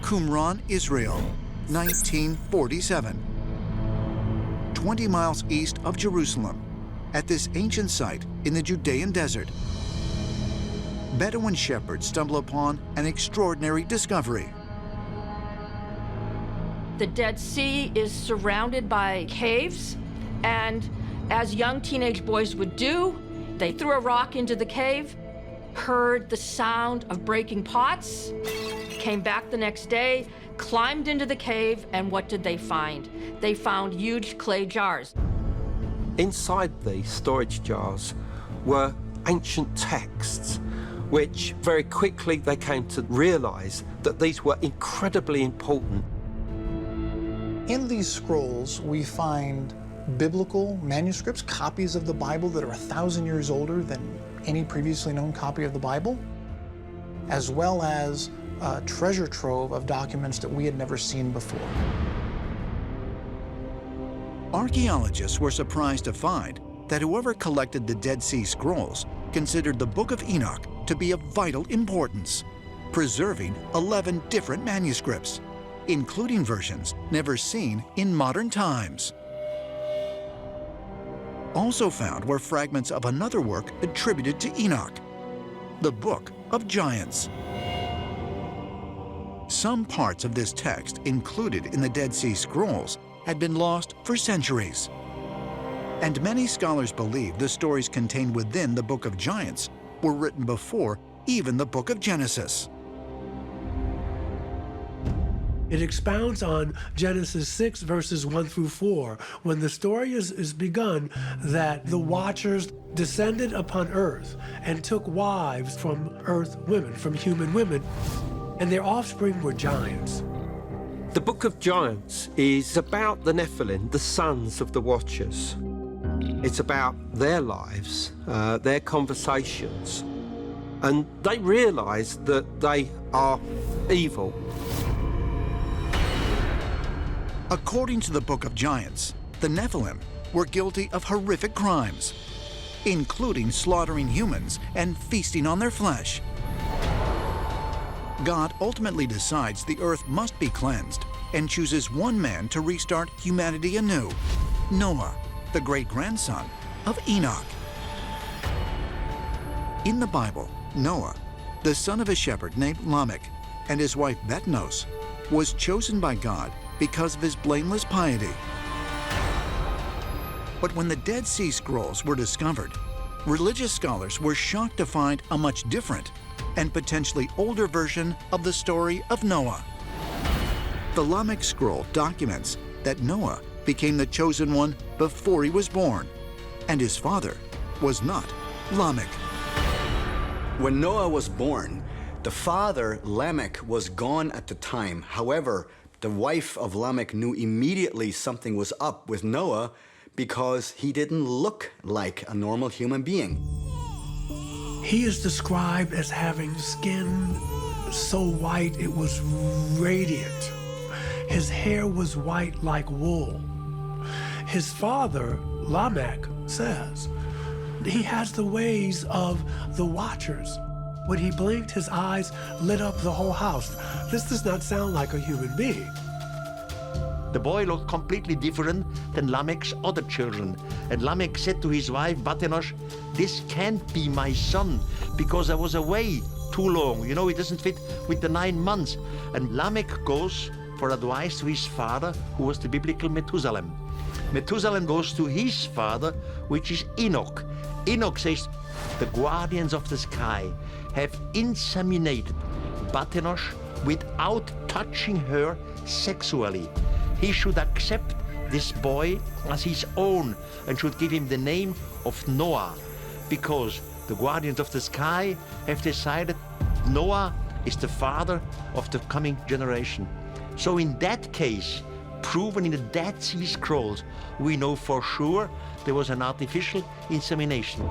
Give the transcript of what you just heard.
Qumran, Israel, 1947. 20 miles east of Jerusalem, at this ancient site in the Judean desert, Bedouin shepherds stumble upon an extraordinary discovery. The Dead Sea is surrounded by caves, and as young teenage boys would do, they threw a rock into the cave, heard the sound of breaking pots, came back the next day, climbed into the cave, and what did they find? They found huge clay jars. Inside these storage jars were ancient texts, which very quickly they came to realize that these were incredibly important. In these scrolls, we find biblical manuscripts, copies of the Bible that are 1,000 years older than any previously known copy of the Bible, as well as a treasure trove of documents that we had never seen before. Archaeologists were surprised to find that whoever collected the Dead Sea Scrolls considered the Book of Enoch to be of vital importance, preserving 11 different manuscripts, including versions never seen in modern times. Also found were fragments of another work attributed to Enoch, the Book of Giants. Some parts of this text included in the Dead Sea Scrolls had been lost for centuries. And many scholars believe the stories contained within the Book of Giants were written before even the Book of Genesis. It expounds on Genesis 6, verses 1 through 4, when the story is begun that the Watchers descended upon earth and took wives from earth women, from human women, and their offspring were giants. The Book of Giants is about the Nephilim, the sons of the Watchers. It's about their lives, their conversations, and they realize that they are evil. According to the Book of Giants, the Nephilim were guilty of horrific crimes, including slaughtering humans and feasting on their flesh. God ultimately decides the earth must be cleansed and chooses one man to restart humanity anew, Noah, the great-grandson of Enoch. In the Bible, Noah, the son of a shepherd named Lamech, and his wife Betnos, was chosen by God because of his blameless piety. But when the Dead Sea Scrolls were discovered, religious scholars were shocked to find a much different and potentially older version of the story of Noah. The Lamech scroll documents that Noah became the chosen one before he was born, and his father was not Lamech. When Noah was born, the father, Lamech, was gone at the time. However, the wife of Lamech knew immediately something was up with Noah because he didn't look like a normal human being. He is described as having skin so white it was radiant. His hair was white like wool. His father, Lamech, says he has the ways of the Watchers. When he blinked, his eyes lit up the whole house. This does not sound like a human being. The boy looked completely different than Lamech's other children. And Lamech said to his wife, Batenosh, this can't be my son, because I was away too long. You know, it doesn't fit with the 9 months. And Lamech goes for advice to his father, who was the biblical Methuselah. Methuselah goes to his father, which is Enoch. Enoch says, the guardians of the sky have inseminated Batenosh without touching her sexually. He should accept this boy as his own and should give him the name of Noah, because the guardians of the sky have decided Noah is the father of the coming generation. So in that case, proven in the Dead Sea Scrolls, we know for sure there was an artificial insemination.